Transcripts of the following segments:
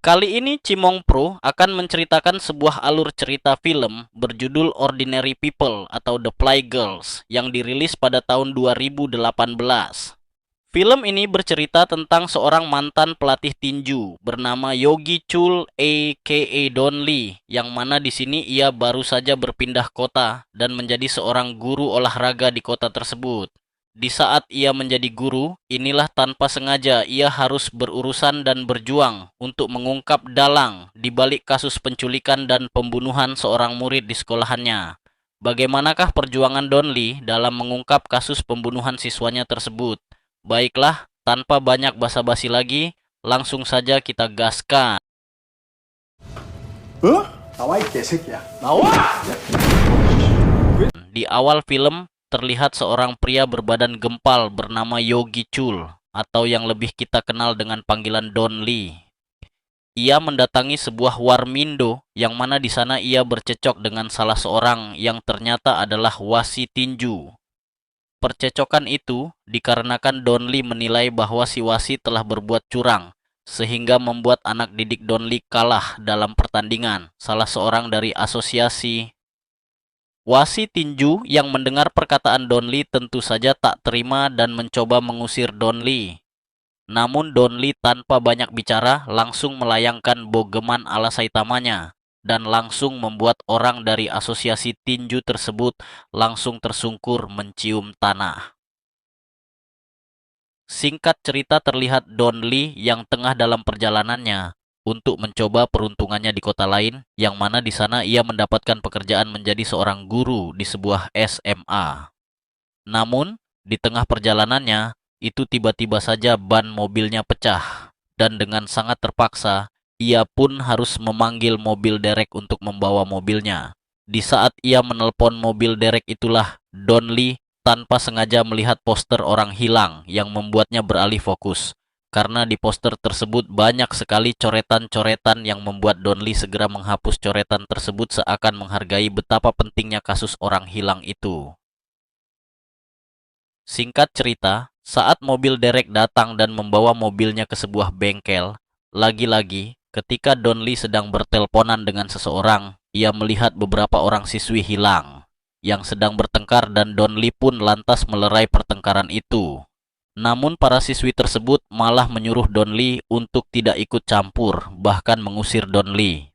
Kali ini Cimong Pro akan menceritakan sebuah alur cerita film berjudul Ordinary People atau The Fly Girls yang dirilis pada tahun 2018. Film ini bercerita tentang seorang mantan pelatih tinju bernama Yogi Chul aka Don Lee, yang mana di sini ia baru saja berpindah kota dan menjadi seorang guru olahraga di kota tersebut. Di saat ia menjadi guru, inilah tanpa sengaja ia harus berurusan dan berjuang untuk mengungkap dalang di balik kasus penculikan dan pembunuhan seorang murid di sekolahannya. Bagaimanakah perjuangan Don Lee dalam mengungkap kasus pembunuhan siswanya tersebut? Baiklah, tanpa banyak basa-basi lagi, langsung saja kita gaskan. 나와 이 개새끼야. Di awal film, terlihat seorang pria berbadan gempal bernama Yogi Chul, atau yang lebih kita kenal dengan panggilan Don Lee. Ia mendatangi sebuah warmindo, yang mana di sana ia bercecok dengan salah seorang yang ternyata adalah wasit tinju. Percecokan itu dikarenakan Don Lee menilai bahwa si wasit telah berbuat curang, sehingga membuat anak didik Don Lee kalah dalam pertandingan. Salah seorang dari asosiasi wasit tinju yang mendengar perkataan Don Lee tentu saja tak terima dan mencoba mengusir Don Lee. Namun Don Lee tanpa banyak bicara langsung melayangkan bogeman ala Saitamanya dan langsung membuat orang dari asosiasi tinju tersebut langsung tersungkur mencium tanah. Singkat cerita, terlihat Don Lee yang tengah dalam perjalanannya untuk mencoba peruntungannya di kota lain, yang mana di sana ia mendapatkan pekerjaan menjadi seorang guru di sebuah SMA. Namun, di tengah perjalanannya, itu tiba-tiba saja ban mobilnya pecah, dan dengan sangat terpaksa, ia pun harus memanggil mobil derek untuk membawa mobilnya. Di saat ia menelpon mobil derek itulah, Don Lee tanpa sengaja melihat poster orang hilang yang membuatnya beralih fokus. Karena di poster tersebut banyak sekali coretan-coretan yang membuat Don Lee segera menghapus coretan tersebut seakan menghargai betapa pentingnya kasus orang hilang itu. Singkat cerita, saat mobil derek datang dan membawa mobilnya ke sebuah bengkel, lagi-lagi ketika Don Lee sedang bertelponan dengan seseorang, ia melihat beberapa orang siswi hilang yang sedang bertengkar dan Don Lee pun lantas melerai pertengkaran itu. Namun para siswi tersebut malah menyuruh Don Lee untuk tidak ikut campur, bahkan mengusir Don Lee.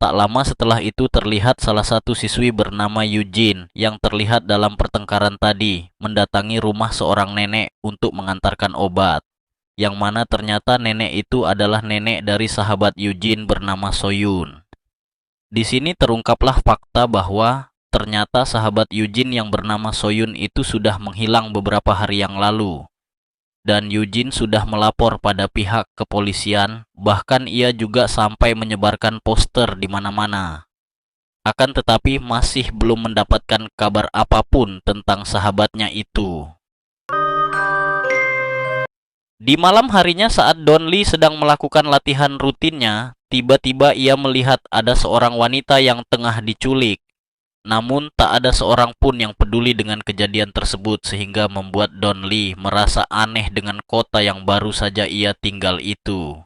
Tak lama setelah itu terlihat salah satu siswi bernama Eugene yang terlihat dalam pertengkaran tadi mendatangi rumah seorang nenek untuk mengantarkan obat. Yang mana ternyata nenek itu adalah nenek dari sahabat Eugene bernama Soyun. Di sini terungkaplah fakta bahwa ternyata sahabat Eugene yang bernama Soyun itu sudah menghilang beberapa hari yang lalu. Dan Eugene sudah melapor pada pihak kepolisian, bahkan ia juga sampai menyebarkan poster di mana-mana. Akan tetapi masih belum mendapatkan kabar apapun tentang sahabatnya itu. Di malam harinya saat Don Lee sedang melakukan latihan rutinnya, tiba-tiba ia melihat ada seorang wanita yang tengah diculik. Namun tak ada seorang pun yang peduli dengan kejadian tersebut sehingga membuat Don Lee merasa aneh dengan kota yang baru saja ia tinggal itu.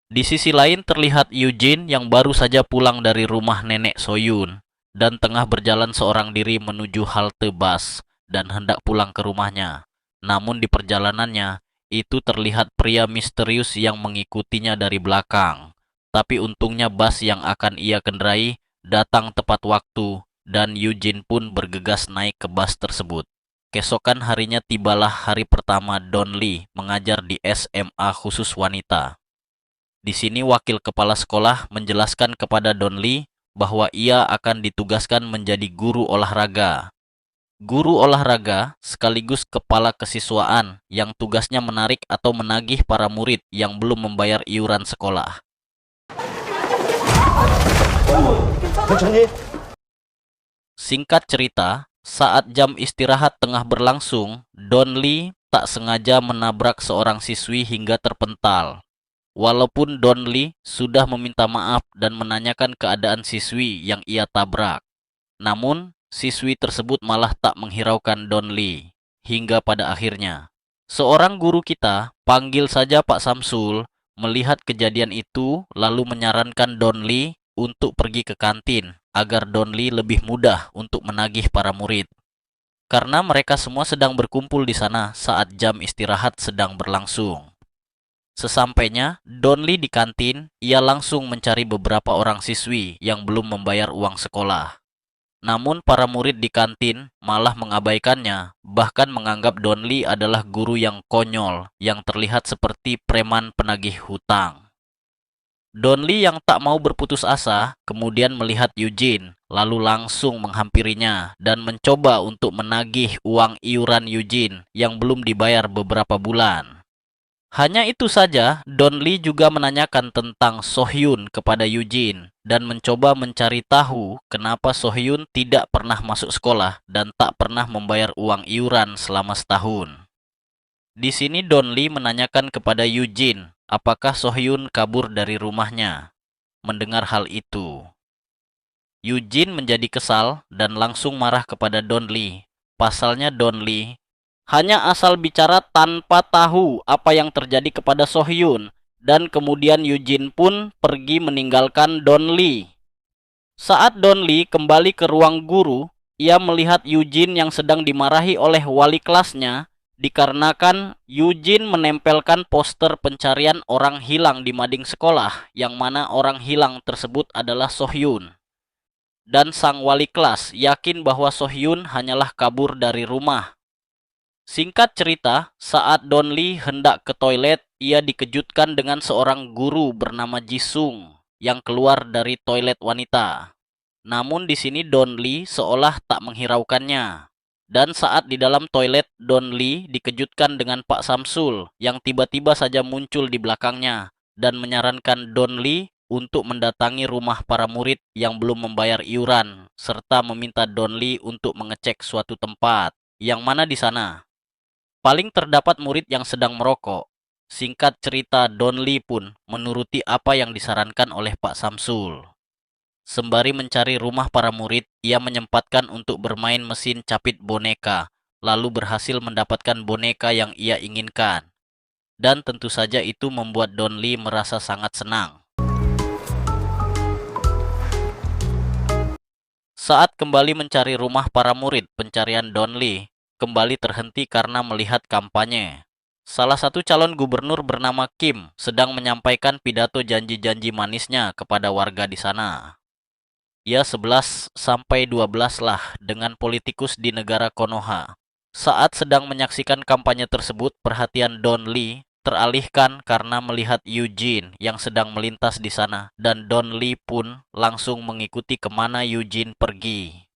Di sisi lain terlihat Eugene yang baru saja pulang dari rumah nenek Soyun dan tengah berjalan seorang diri menuju halte bus dan hendak pulang ke rumahnya. Namun di perjalanannya, itu terlihat pria misterius yang mengikutinya dari belakang. Tapi untungnya bus yang akan ia kendarai datang tepat waktu dan Eugene pun bergegas naik ke bus tersebut. Keesokan harinya tibalah hari pertama Don Lee mengajar di SMA khusus wanita. Di sini wakil kepala sekolah menjelaskan kepada Don Lee bahwa ia akan ditugaskan menjadi guru olahraga. Guru olahraga sekaligus kepala kesiswaan yang tugasnya menarik atau menagih para murid yang belum membayar iuran sekolah. Singkat cerita, saat jam istirahat tengah berlangsung, Don Lee tak sengaja menabrak seorang siswi hingga terpental. Walaupun Don Lee sudah meminta maaf dan menanyakan keadaan siswi yang ia tabrak. Namun, siswi tersebut malah tak menghiraukan Don Lee. Hingga pada akhirnya, Seorang guru kita, panggil saja Pak Samsul, melihat kejadian itu lalu menyarankan Don Lee untuk pergi ke kantin agar Don Lee lebih mudah untuk menagih para murid. Karena mereka semua sedang berkumpul di sana saat jam istirahat sedang berlangsung. Sesampainya Don Lee di kantin, ia langsung mencari beberapa orang siswi yang belum membayar uang sekolah. Namun para murid di kantin malah mengabaikannya, bahkan menganggap Don Lee adalah guru yang konyol yang terlihat seperti preman penagih hutang. Don Lee yang tak mau berputus asa kemudian melihat Eugene, lalu langsung menghampirinya dan mencoba untuk menagih uang iuran Eugene yang belum dibayar beberapa bulan. Hanya itu saja, Don Lee juga menanyakan tentang Sohyun kepada Eugene dan mencoba mencari tahu kenapa Sohyun tidak pernah masuk sekolah dan tak pernah membayar uang iuran selama setahun. Di sini Don Lee menanyakan kepada Eugene apakah Sohyun kabur dari rumahnya. Mendengar hal itu, Eugene menjadi kesal dan langsung marah kepada Don Lee. Pasalnya Don Lee hanya asal bicara tanpa tahu apa yang terjadi kepada Sohyun, dan kemudian Eugene pun pergi meninggalkan Don Lee. Saat Don Lee kembali ke ruang guru, ia melihat Eugene yang sedang dimarahi oleh wali kelasnya dikarenakan Eugene menempelkan poster pencarian orang hilang di mading sekolah, yang mana orang hilang tersebut adalah Sohyun. Dan sang wali kelas yakin bahwa Sohyun hanyalah kabur dari rumah. Singkat cerita, saat Don Lee hendak ke toilet, ia dikejutkan dengan seorang guru bernama Jisung yang keluar dari toilet wanita. Namun di sini Don Lee seolah tak menghiraukannya. Dan saat di dalam toilet, Don Lee dikejutkan dengan Pak Samsul yang tiba-tiba saja muncul di belakangnya dan menyarankan Don Lee untuk mendatangi rumah para murid yang belum membayar iuran serta meminta Don Lee untuk mengecek suatu tempat, yang mana di sana paling terdapat murid yang sedang merokok. Singkat cerita, Don Lee pun menuruti apa yang disarankan oleh Pak Samsul. Sembari mencari rumah para murid, ia menyempatkan untuk bermain mesin capit boneka, lalu berhasil mendapatkan boneka yang ia inginkan. Dan tentu saja itu membuat Don Lee merasa sangat senang. Saat kembali mencari rumah para murid, pencarian Don Lee kembali terhenti karena melihat kampanye. Salah satu calon gubernur bernama Kim sedang menyampaikan pidato janji-janji manisnya kepada warga di sana. Ya 11 sampai 12 lah dengan politikus di negara Konoha. Saat sedang menyaksikan kampanye tersebut, perhatian Don Lee teralihkan karena melihat Eugene yang sedang melintas di sana, dan Don Lee pun langsung mengikuti kemana Eugene pergi.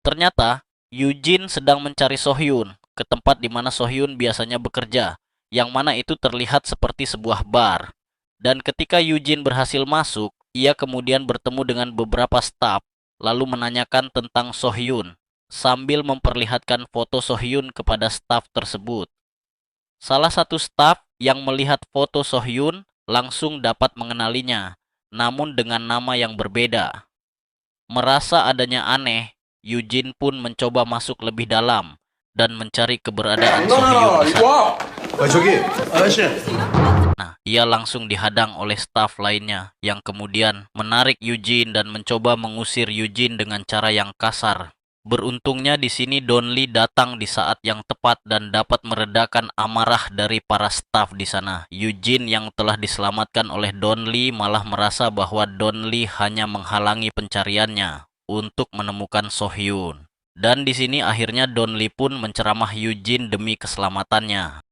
Ternyata Eugene sedang mencari Sohyun ke tempat di mana Sohyun biasanya bekerja, yang mana itu terlihat seperti sebuah bar. Dan ketika Eugene berhasil masuk, ia kemudian bertemu dengan beberapa staf, lalu menanyakan tentang Sohyun, sambil memperlihatkan foto Sohyun kepada staf tersebut. Salah satu staf yang melihat foto Sohyun langsung dapat mengenalinya, namun dengan nama yang berbeda. Merasa adanya aneh, Eugene pun mencoba masuk lebih dalam dan mencari keberadaan Sohyun di sana. Nah, ia langsung dihadang oleh staf lainnya yang kemudian menarik Eugene dan mencoba mengusir Eugene dengan cara yang kasar. Beruntungnya di sini Don Lee datang di saat yang tepat dan dapat meredakan amarah dari para staf di sana. Eugene yang telah diselamatkan oleh Don Lee malah merasa bahwa Don Lee hanya menghalangi pencariannya untuk menemukan Sohyun. Dan di sini akhirnya Don Lee pun menceramah Eugene demi keselamatannya.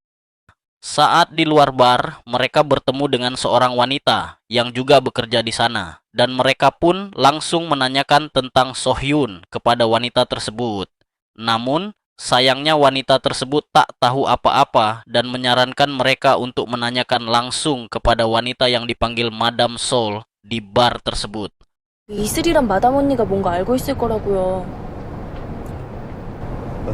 Saat di luar bar, mereka bertemu dengan seorang wanita yang juga bekerja di sana, dan mereka pun langsung menanyakan tentang Sohyun kepada wanita tersebut. Namun, sayangnya wanita tersebut tak tahu apa-apa dan menyarankan mereka untuk menanyakan langsung kepada wanita yang dipanggil Madam Soul di bar tersebut. 이슬이란 마담 언니가 뭔가 알고 있을 거라고요.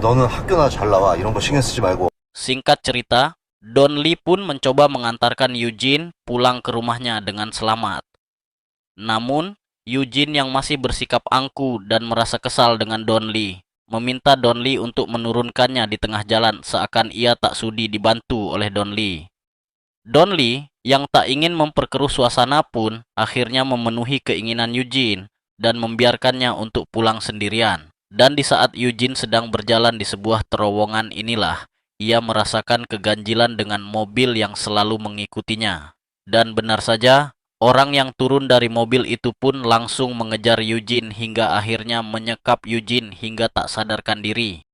너는 학교나 잘 나와. 이런 거 신경 쓰지 말고. Singkat cerita, Don Lee pun mencoba mengantarkan Eugene pulang ke rumahnya dengan selamat. Namun, Eugene yang masih bersikap angku dan merasa kesal dengan Don Lee meminta Don Lee untuk menurunkannya di tengah jalan seakan ia tak sudi dibantu oleh Don Lee. Don Lee yang tak ingin memperkeruh suasana pun akhirnya memenuhi keinginan Eugene dan membiarkannya untuk pulang sendirian. Dan di saat Eugene sedang berjalan di sebuah terowongan inilah, ia merasakan keganjilan dengan mobil yang selalu mengikutinya. Dan benar saja, orang yang turun dari mobil itu pun langsung mengejar Eugene hingga akhirnya menyekap Eugene hingga tak sadarkan diri.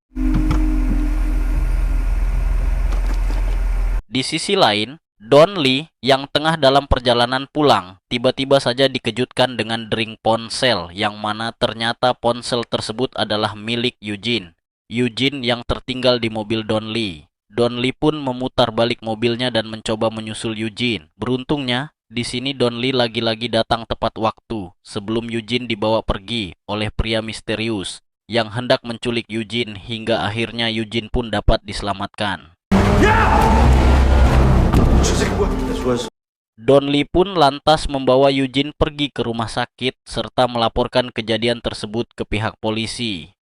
Di sisi lain, Don Lee yang tengah dalam perjalanan pulang, tiba-tiba saja dikejutkan dengan dering ponsel yang mana ternyata ponsel tersebut adalah milik Eugene. Eugene yang tertinggal di mobil Don Lee. Don Lee pun memutar balik mobilnya dan mencoba menyusul Eugene. Beruntungnya, di sini Don Lee lagi-lagi datang tepat waktu sebelum Eugene dibawa pergi oleh pria misterius yang hendak menculik Eugene hingga akhirnya Eugene pun dapat diselamatkan. Don Lee pun lantas membawa Eugene pergi ke rumah sakit serta melaporkan kejadian tersebut ke pihak polisi.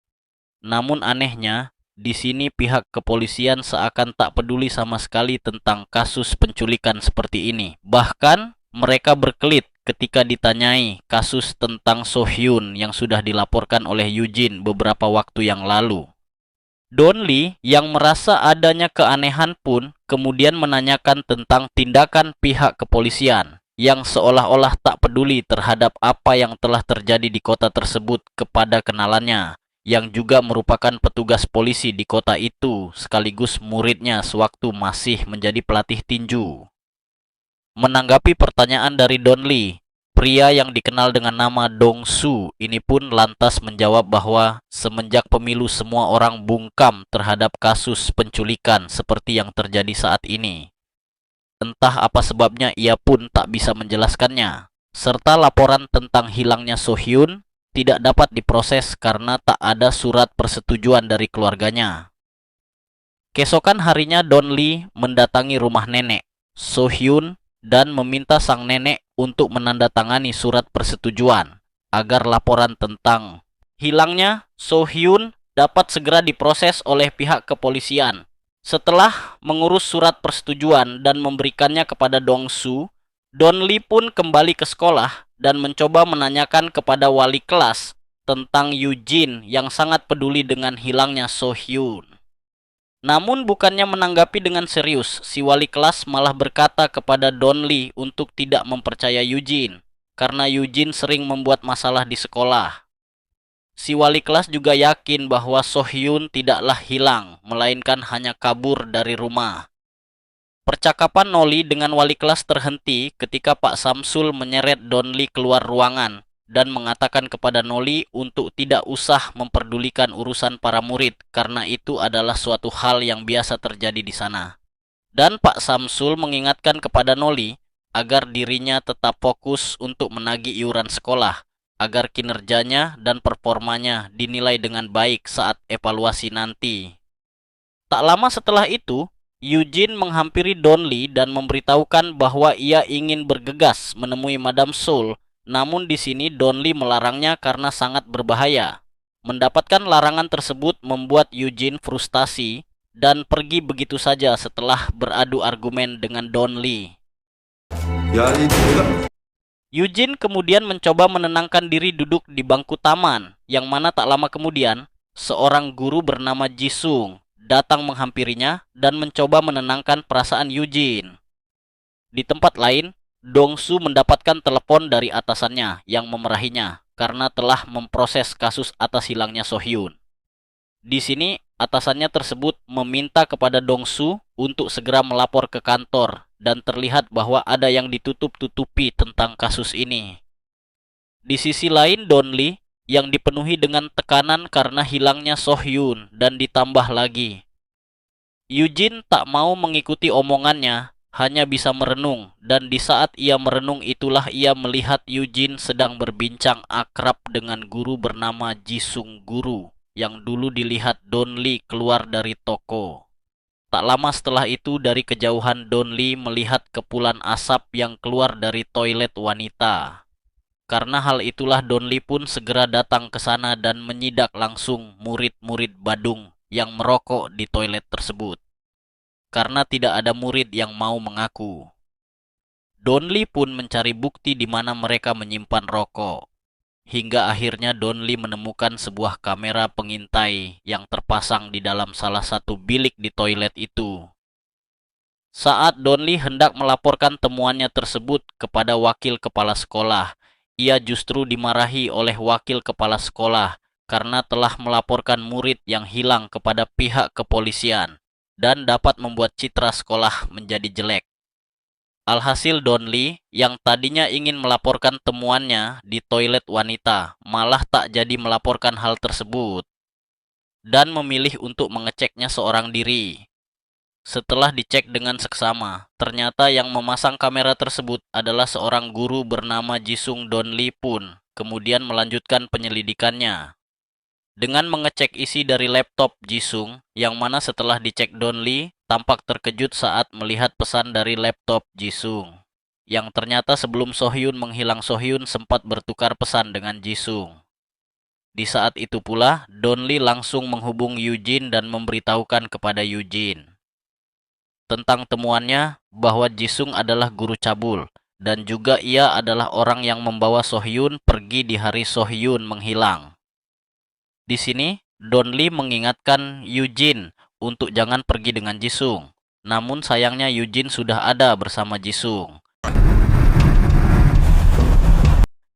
Namun anehnya, di sini pihak kepolisian seakan tak peduli sama sekali tentang kasus penculikan seperti ini. Bahkan mereka berkelit ketika ditanyai kasus tentang So Hyun yang sudah dilaporkan oleh Eugene beberapa waktu yang lalu. Don Lee yang merasa adanya keanehan pun kemudian menanyakan tentang tindakan pihak kepolisian yang seolah-olah tak peduli terhadap apa yang telah terjadi di kota tersebut kepada kenalannya yang juga merupakan petugas polisi di kota itu sekaligus muridnya sewaktu masih menjadi pelatih tinju. Menanggapi pertanyaan dari Don Lee, pria yang dikenal dengan nama Dong Su ini pun lantas menjawab bahwa semenjak pemilu semua orang bungkam terhadap kasus penculikan seperti yang terjadi saat ini. Entah apa sebabnya ia pun tak bisa menjelaskannya. Serta laporan tentang hilangnya So Hyun tidak dapat diproses karena tak ada surat persetujuan dari keluarganya. Keesokan harinya Don Lee mendatangi rumah nenek So Hyun dan meminta sang nenek untuk menandatangani surat persetujuan agar laporan tentang hilangnya So Hyun dapat segera diproses oleh pihak kepolisian. Setelah mengurus surat persetujuan dan memberikannya kepada Dong Su, Don Lee pun kembali ke sekolah dan mencoba menanyakan kepada wali kelas tentang Eugene yang sangat peduli dengan hilangnya So Hyun. Namun bukannya menanggapi dengan serius, si wali kelas malah berkata kepada Don Lee untuk tidak mempercaya Eugene, karena Eugene sering membuat masalah di sekolah. Si wali kelas juga yakin bahwa So Hyun tidaklah hilang, melainkan hanya kabur dari rumah. Percakapan Noli dengan wali kelas terhenti ketika Pak Samsul menyeret Don Lee keluar ruangan dan mengatakan kepada Noli untuk tidak usah memperdulikan urusan para murid karena itu adalah suatu hal yang biasa terjadi di sana. Dan Pak Samsul mengingatkan kepada Noli agar dirinya tetap fokus untuk menagih iuran sekolah agar kinerjanya dan performanya dinilai dengan baik saat evaluasi nanti. Tak lama setelah itu, Eugene menghampiri Don Lee dan memberitahukan bahwa ia ingin bergegas menemui Madame Soul. Namun di sini Don Lee melarangnya karena sangat berbahaya. Mendapatkan larangan tersebut membuat Eugene frustasi dan pergi begitu saja setelah beradu argumen dengan Don Lee. Eugene kemudian mencoba menenangkan diri duduk di bangku taman, yang mana tak lama kemudian seorang guru bernama Jisung datang menghampirinya dan mencoba menenangkan perasaan Eugene. Di tempat lain, Dong Su mendapatkan telepon dari atasannya yang memarahinya karena telah memproses kasus atas hilangnya So Hyun. Di sini, atasannya tersebut meminta kepada Dong Su untuk segera melapor ke kantor dan terlihat bahwa ada yang ditutup-tutupi tentang kasus ini. Di sisi lain, Don Lee yang dipenuhi dengan tekanan karena hilangnya So Hyun dan ditambah lagi Eugene tak mau mengikuti omongannya, hanya bisa merenung, dan di saat ia merenung itulah ia melihat Eugene sedang berbincang akrab dengan guru bernama Jisung Guru yang dulu dilihat Don Lee keluar dari toko. Tak lama setelah itu dari kejauhan Don Lee melihat kepulan asap yang keluar dari toilet wanita. Karena hal itulah Donli pun segera datang ke sana dan menyidak langsung murid-murid Badung yang merokok di toilet tersebut. Karena tidak ada murid yang mau mengaku. Donli pun mencari bukti di mana mereka menyimpan rokok. Hingga akhirnya Donli menemukan sebuah kamera pengintai yang terpasang di dalam salah satu bilik di toilet itu. Saat Donli hendak melaporkan temuannya tersebut kepada wakil kepala sekolah, ia justru dimarahi oleh wakil kepala sekolah karena telah melaporkan murid yang hilang kepada pihak kepolisian dan dapat membuat citra sekolah menjadi jelek. Alhasil Donli yang tadinya ingin melaporkan temuannya di toilet wanita malah tak jadi melaporkan hal tersebut dan memilih untuk mengeceknya seorang diri. Setelah dicek dengan seksama, ternyata yang memasang kamera tersebut adalah seorang guru bernama Jisung Donli pun kemudian melanjutkan penyelidikannya. Dengan mengecek isi dari laptop Jisung, yang mana setelah dicek Donli, tampak terkejut saat melihat pesan dari laptop Jisung. Yang ternyata sebelum Sohyun menghilang, Sohyun sempat bertukar pesan dengan Jisung. Di saat itu pula, Donli langsung menghubung Eugene dan memberitahukan kepada Eugene tentang temuannya bahwa Jisung adalah guru cabul dan juga ia adalah orang yang membawa Sohyun pergi di hari Sohyun menghilang. Di sini, Donli mengingatkan Eugene untuk jangan pergi dengan Jisung. Namun sayangnya Eugene sudah ada bersama Jisung.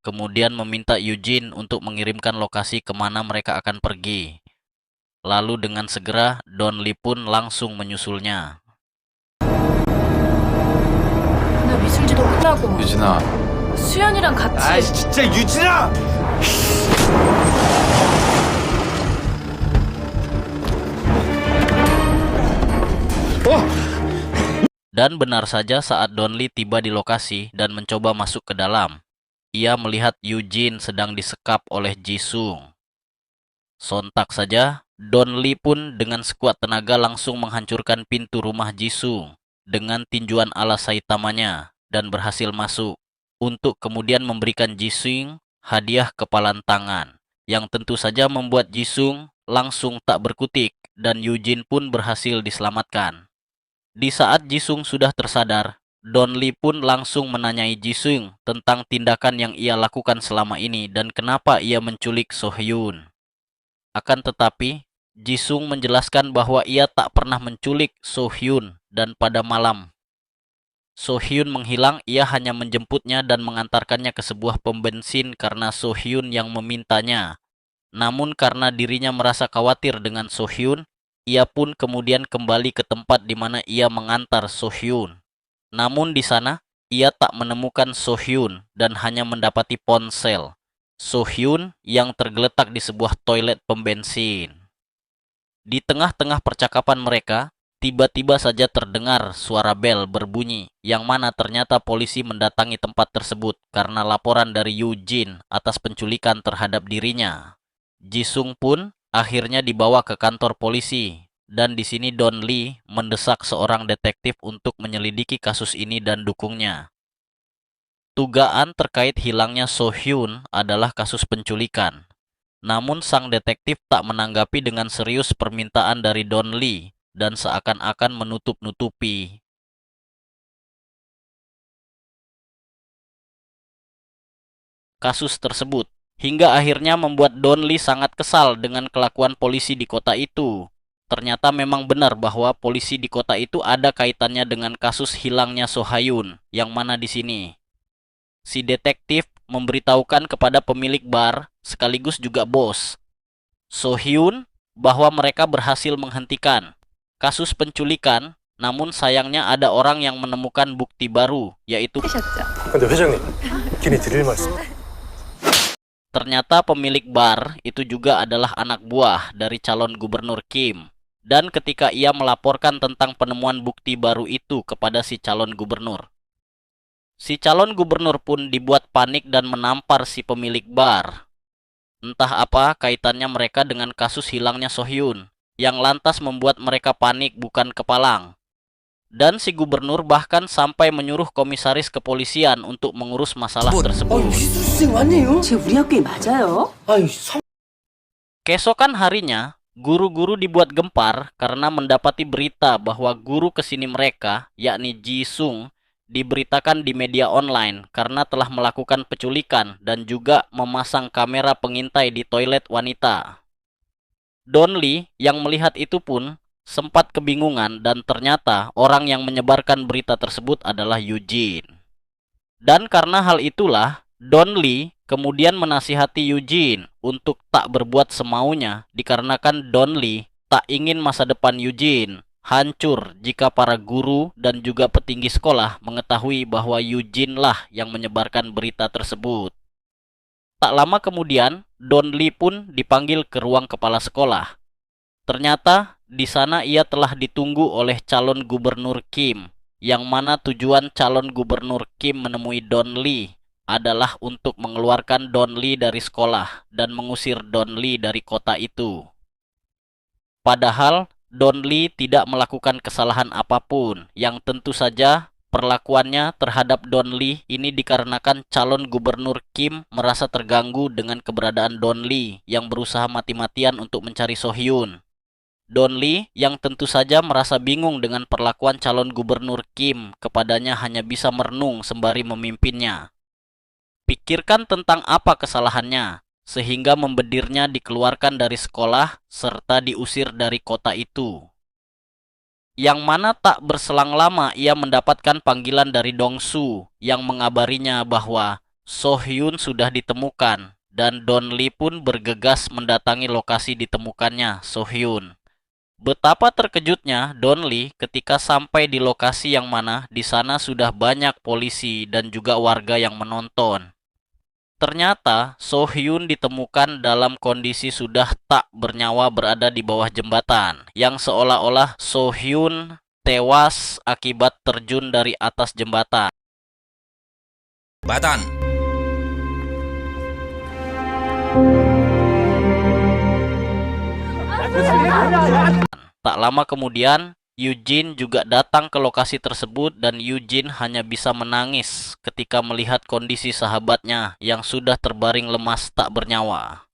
Kemudian meminta Eugene untuk mengirimkan lokasi kemana mereka akan pergi. Lalu dengan segera, Donli pun langsung menyusulnya. 나 미술지도 끝나고 유진아. 수연이랑 같이 진짜 유진아! Dan benar saja saat Donli tiba di lokasi dan mencoba masuk ke dalam, ia melihat Eugene sedang disekap oleh Jisung. Sontak saja, Donli pun dengan sekuat tenaga langsung menghancurkan pintu rumah Jisung dengan tinjuan ala Saitamanya dan berhasil masuk untuk kemudian memberikan Jisung hadiah kepalan tangan yang tentu saja membuat Jisung langsung tak berkutik dan Eugene pun berhasil diselamatkan. Di saat Jisung sudah tersadar, Donli pun langsung menanyai Jisung tentang tindakan yang ia lakukan selama ini dan kenapa ia menculik Sohyun. Akan tetapi, Jisung menjelaskan bahwa ia tak pernah menculik Sohyun dan pada malam Sohyun menghilang, ia hanya menjemputnya dan mengantarkannya ke sebuah pom bensin karena Sohyun yang memintanya. Namun karena dirinya merasa khawatir dengan Sohyun, ia pun kemudian kembali ke tempat di mana ia mengantar Sohyun. Namun di sana, ia tak menemukan Sohyun dan hanya mendapati ponsel Sohyun yang tergeletak di sebuah toilet pom bensin. Di tengah-tengah percakapan mereka, tiba-tiba saja terdengar suara bel berbunyi, yang mana ternyata polisi mendatangi tempat tersebut karena laporan dari Eugene atas penculikan terhadap dirinya. Jisung pun akhirnya dibawa ke kantor polisi, dan di sini Donli mendesak seorang detektif untuk menyelidiki kasus ini dan dukungnya. Dugaan terkait hilangnya Sohyun adalah kasus penculikan. Namun sang detektif tak menanggapi dengan serius permintaan dari Donli dan seakan-akan menutup-nutupi. Kasus tersebut hingga akhirnya membuat Donli sangat kesal dengan kelakuan polisi di kota itu. Ternyata memang benar bahwa polisi di kota itu ada kaitannya dengan kasus hilangnya Sohyun, yang mana di sini si detektif memberitahukan kepada pemilik bar sekaligus juga bos Sohyun bahwa mereka berhasil menghentikan kasus penculikan, namun sayangnya ada orang yang menemukan bukti baru, yaitu 근데 회장님, 길이 드릴 말씀. ternyata pemilik bar itu juga adalah anak buah dari calon gubernur Kim. Dan ketika ia melaporkan tentang penemuan bukti baru itu kepada si calon gubernur pun dibuat panik dan menampar si pemilik bar. Entah apa kaitannya mereka dengan kasus hilangnya Sohyun, yang lantas membuat mereka panik bukan kepalang. Dan si gubernur bahkan sampai menyuruh komisaris kepolisian untuk mengurus masalah tersebut. 희수생 왔네요. 쟤 우리 학교에 맞아요? Keesokan harinya, guru-guru dibuat gempar karena mendapati berita bahwa guru kesini mereka, yakni Ji Sung, diberitakan di media online karena telah melakukan penculikan dan juga memasang kamera pengintai di toilet wanita. Don Lee yang melihat itu pun sempat kebingungan dan ternyata orang yang menyebarkan berita tersebut adalah Eugene. Dan karena hal itulah, Don Lee kemudian menasihati Eugene untuk tak berbuat semaunya dikarenakan Don Lee tak ingin masa depan Eugene hancur jika para guru dan juga petinggi sekolah mengetahui bahwa Eugene lah yang menyebarkan berita tersebut. Tak lama kemudian, Don Lee pun dipanggil ke ruang kepala sekolah. Ternyata di sana ia telah ditunggu oleh calon gubernur Kim, yang mana tujuan calon gubernur Kim menemui Don Lee adalah untuk mengeluarkan Don Lee dari sekolah dan mengusir Don Lee dari kota itu. Padahal Don Lee tidak melakukan kesalahan apapun, yang tentu saja perlakuannya terhadap Don Lee ini dikarenakan calon gubernur Kim merasa terganggu dengan keberadaan Don Lee yang berusaha mati-matian untuk mencari Sohyun. Don Lee yang tentu saja merasa bingung dengan perlakuan calon gubernur Kim kepadanya hanya bisa merenung sembari memimpinnya. Pikirkan tentang apa kesalahannya, sehingga membedirnya dikeluarkan dari sekolah serta diusir dari kota itu. Yang mana tak berselang lama ia mendapatkan panggilan dari Dong-su yang mengabarinya bahwa Sohyun sudah ditemukan dan Don Lee pun bergegas mendatangi lokasi ditemukannya Sohyun. Betapa terkejutnya Don Lee ketika sampai di lokasi yang mana di sana sudah banyak polisi dan juga warga yang menonton. Ternyata Sohyun ditemukan dalam kondisi sudah tak bernyawa berada di bawah jembatan, yang seolah-olah Sohyun tewas akibat terjun dari atas jembatan. Tak lama kemudian, Eugene juga datang ke lokasi tersebut dan Eugene hanya bisa menangis ketika melihat kondisi sahabatnya yang sudah terbaring lemas tak bernyawa.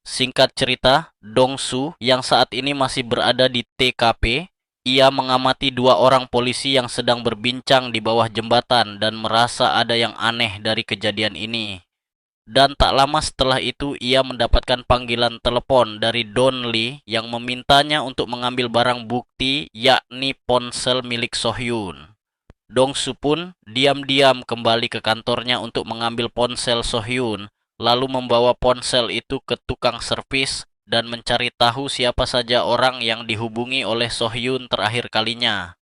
Singkat cerita, Dong-su yang saat ini masih berada di TKP, ia mengamati dua orang polisi yang sedang berbincang di bawah jembatan dan merasa ada yang aneh dari kejadian ini. Dan tak lama setelah itu ia mendapatkan panggilan telepon dari Don Lee yang memintanya untuk mengambil barang bukti yakni ponsel milik Sohyun. Dong-su pun diam-diam kembali ke kantornya untuk mengambil ponsel Sohyun, lalu membawa ponsel itu ke tukang servis dan mencari tahu siapa saja orang yang dihubungi oleh Sohyun terakhir kalinya.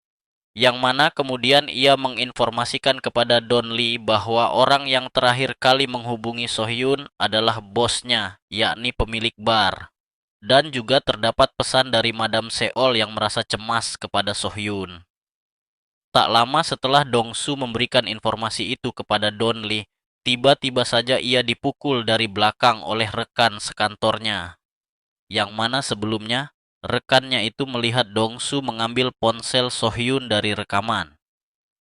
Yang mana kemudian ia menginformasikan kepada Don Lee bahwa orang yang terakhir kali menghubungi Sohyun adalah bosnya, yakni pemilik bar. Dan juga terdapat pesan dari Madam Seol yang merasa cemas kepada Sohyun. Tak lama setelah Dong-su memberikan informasi itu kepada Don Lee, tiba-tiba saja ia dipukul dari belakang oleh rekan sekantornya. Yang mana sebelumnya, rekannya itu melihat Dong-su mengambil ponsel Sohyun dari rekaman.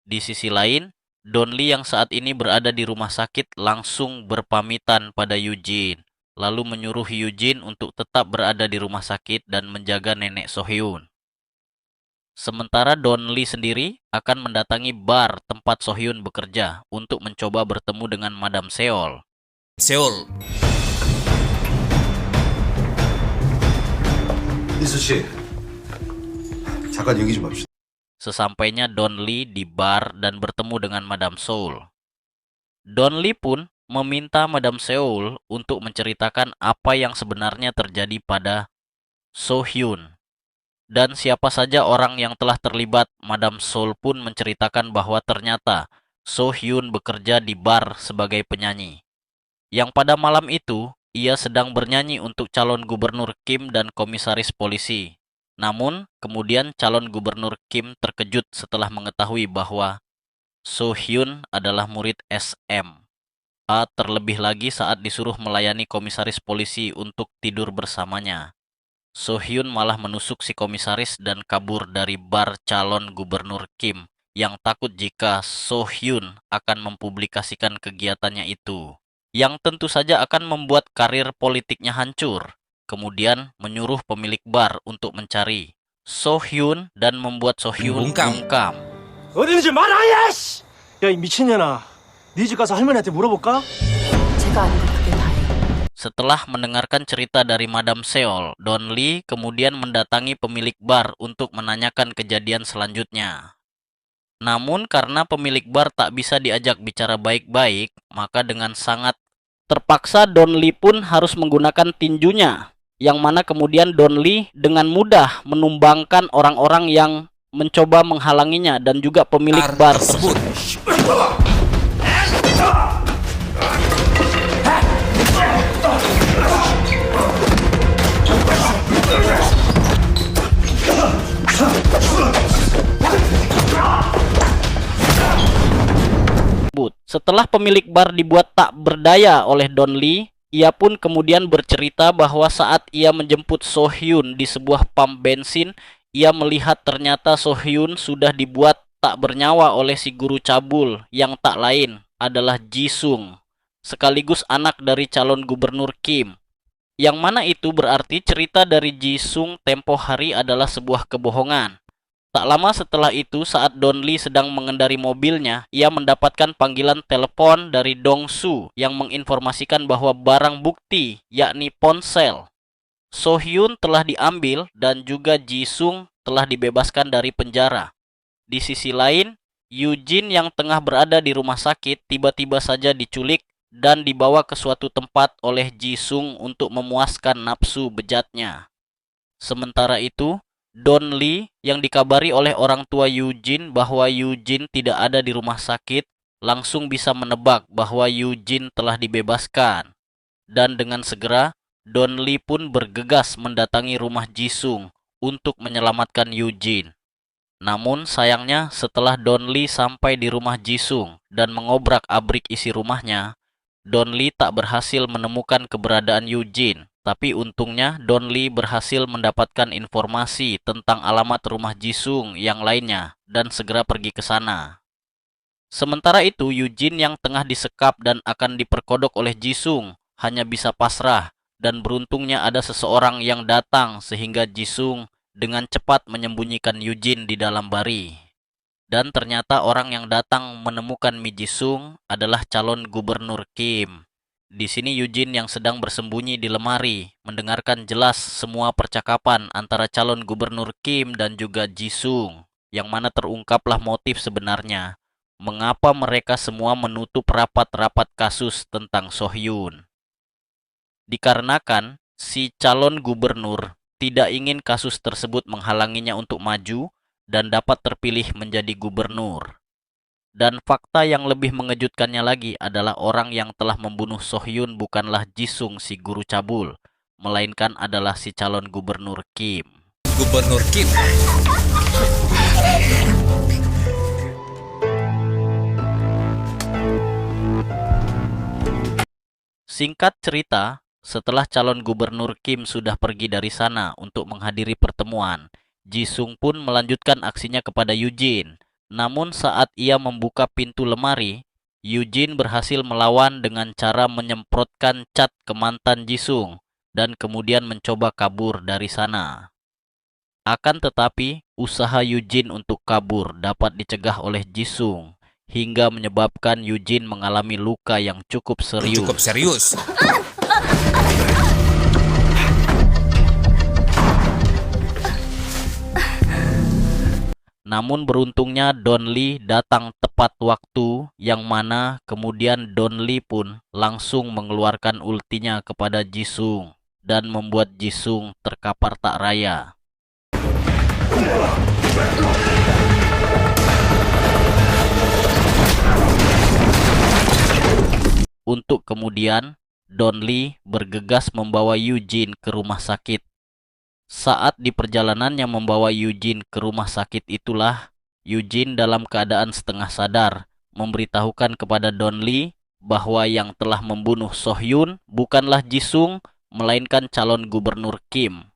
Di sisi lain, Don Lee yang saat ini berada di rumah sakit langsung berpamitan pada Eugene, lalu menyuruh Eugene untuk tetap berada di rumah sakit dan menjaga nenek Sohyun. Sementara Don Lee sendiri akan mendatangi bar tempat Sohyun bekerja untuk mencoba bertemu dengan Madam Seol. 희수 씨, 잠깐 얘기 좀 합시다. Sesampainya Don Lee di bar dan bertemu dengan Madam Seol, Don Lee pun meminta Madam Seol untuk menceritakan apa yang sebenarnya terjadi pada Sohyun. Dan siapa saja orang yang telah terlibat. Madam Seol pun menceritakan bahwa ternyata Sohyun bekerja di bar sebagai penyanyi. Yang pada malam itu, ia sedang bernyanyi untuk calon gubernur Kim dan komisaris polisi. Namun, kemudian calon gubernur Kim terkejut setelah mengetahui bahwa So-hyun adalah murid SMA, terlebih lagi saat disuruh melayani komisaris polisi untuk tidur bersamanya. So-hyun malah menusuk si komisaris dan kabur dari bar calon gubernur Kim yang takut jika So-hyun akan mempublikasikan kegiatannya itu, yang tentu saja akan membuat karir politiknya hancur. Kemudian menyuruh pemilik bar untuk mencari So-hyun dan membuat So-hyun bungkam. 어디 있는지 말아, 야씨! 야, 이 미친년아. 네 집 가서 할머니한테 물어볼까? 제가 아는 건 그게 다예요. Setelah mendengarkan cerita dari Madam Seol, Don Lee kemudian mendatangi pemilik bar untuk menanyakan kejadian selanjutnya. Namun karena pemilik bar tak bisa diajak bicara baik-baik, maka dengan sangat terpaksa Don Lee pun harus menggunakan tinjunya, yang mana kemudian Don Lee dengan mudah menumbangkan orang-orang yang mencoba menghalanginya dan juga pemilik bar tersebut. Setelah pemilik bar dibuat tak berdaya oleh Don Lee, ia pun kemudian bercerita bahwa saat ia menjemput So-hyun di sebuah pam bensin, ia melihat ternyata So-hyun sudah dibuat tak bernyawa oleh si guru cabul yang tak lain adalah Ji-sung, sekaligus anak dari calon gubernur Kim. Yang mana itu berarti cerita dari Ji-sung tempo hari adalah sebuah kebohongan. Tak lama setelah itu, saat Don Lee sedang mengendari mobilnya, ia mendapatkan panggilan telepon dari Dong-su yang menginformasikan bahwa barang bukti, yakni ponsel So-hyun telah diambil dan juga Ji-sung telah dibebaskan dari penjara. Di sisi lain, Yoo-jin yang tengah berada di rumah sakit tiba-tiba saja diculik dan dibawa ke suatu tempat oleh Ji-sung untuk memuaskan nafsu bejatnya. Sementara itu, Don Lee yang dikabari oleh orang tua Yoo-jin bahwa Yoo-jin tidak ada di rumah sakit langsung bisa menebak bahwa Yoo-jin telah dibebaskan. Dan dengan segera, Don Lee pun bergegas mendatangi rumah Ji-sung untuk menyelamatkan Yoo-jin. Namun sayangnya setelah Don Lee sampai di rumah Ji-sung dan mengobrak-abrik isi rumahnya, Don Lee tak berhasil menemukan keberadaan Yoo-jin. Tapi untungnya Don Lee berhasil mendapatkan informasi tentang alamat rumah Ji-sung yang lainnya dan segera pergi ke sana. Sementara itu, Yoo-jin yang tengah disekap dan akan diperkodok oleh Ji-sung hanya bisa pasrah, dan beruntungnya ada seseorang yang datang sehingga Ji-sung dengan cepat menyembunyikan Yoo-jin di dalam bari. Dan ternyata orang yang datang menemukan Mi Ji-sung adalah calon gubernur Kim. Di sini Yoo-jin yang sedang bersembunyi di lemari mendengarkan jelas semua percakapan antara calon gubernur Kim dan juga Ji-sung, yang mana terungkaplah motif sebenarnya mengapa mereka semua menutup rapat-rapat kasus tentang So-hyun. Dikarenakan si calon gubernur tidak ingin kasus tersebut menghalanginya untuk maju dan dapat terpilih menjadi gubernur. Dan fakta yang lebih mengejutkannya lagi adalah orang yang telah membunuh So-hyun bukanlah Ji-sung si guru cabul, melainkan adalah si calon gubernur Kim. Gubernur Kim. Singkat cerita, setelah calon gubernur Kim sudah pergi dari sana untuk menghadiri pertemuan, Ji-sung pun melanjutkan aksinya kepada Yoo-jin. Namun saat ia membuka pintu lemari, Yoo-jin berhasil melawan dengan cara menyemprotkan cat ke mantan Ji-sung dan kemudian mencoba kabur dari sana. Akan tetapi, usaha Yoo-jin untuk kabur dapat dicegah oleh Ji-sung hingga menyebabkan Yoo-jin mengalami luka yang cukup serius. Namun beruntungnya Don Lee datang tepat waktu, yang mana kemudian Don Lee pun langsung mengeluarkan ultinya kepada Ji-sung dan membuat Ji-sung terkapar tak raya. Untuk kemudian Don Lee bergegas membawa Yoo-jin ke rumah sakit. Saat di perjalanannya membawa Yoo-jin ke rumah sakit itulah, Yoo-jin dalam keadaan setengah sadar memberitahukan kepada Don Lee bahwa yang telah membunuh So-hyun bukanlah Jisung, melainkan calon gubernur Kim.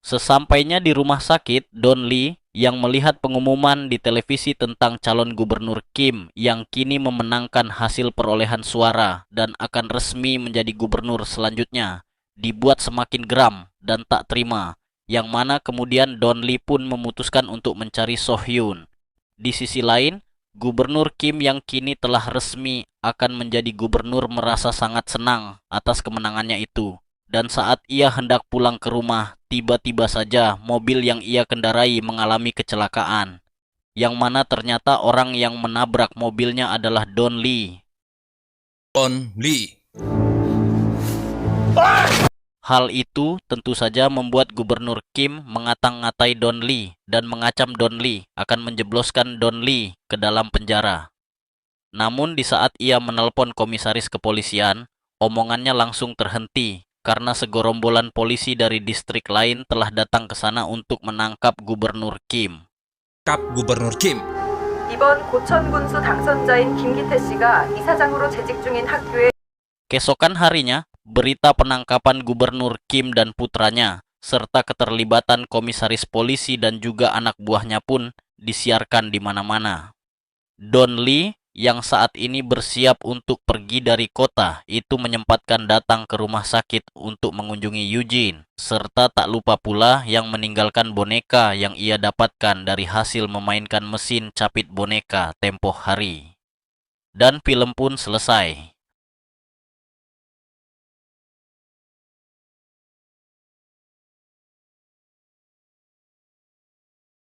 Sesampainya di rumah sakit, Don Lee yang melihat pengumuman di televisi tentang calon gubernur Kim yang kini memenangkan hasil perolehan suara dan akan resmi menjadi gubernur selanjutnya, dibuat semakin geram dan tak terima, yang mana kemudian Don Lee pun memutuskan untuk mencari So-hyun. Di sisi lain, Gubernur Kim yang kini telah resmi akan menjadi gubernur merasa sangat senang atas kemenangannya itu. Dan saat ia hendak pulang ke rumah, tiba-tiba saja mobil yang ia kendarai mengalami kecelakaan. Yang mana ternyata orang yang menabrak mobilnya adalah Don Lee. Don Lee. Hal itu tentu saja membuat Gubernur Kim mengatang-ngatai Don Lee dan mengancam Don Lee akan menjebloskan Don Lee ke dalam penjara. Namun di saat ia menelpon komisaris kepolisian, omongannya langsung terhenti karena segorombolan polisi dari distrik lain telah datang ke sana untuk menangkap Gubernur Kim. Kap Gubernur Kim. 이번 고천군수 당선자인 김기태 씨가 이사장으로 재직 중인 학교에 Keesokan harinya, berita penangkapan Gubernur Kim dan putranya, serta keterlibatan komisaris polisi dan juga anak buahnya pun disiarkan di mana-mana. Don Lee yang saat ini bersiap untuk pergi dari kota itu menyempatkan datang ke rumah sakit untuk mengunjungi Eugene, serta tak lupa pula yang meninggalkan boneka yang ia dapatkan dari hasil memainkan mesin capit boneka tempo hari. Dan film pun selesai.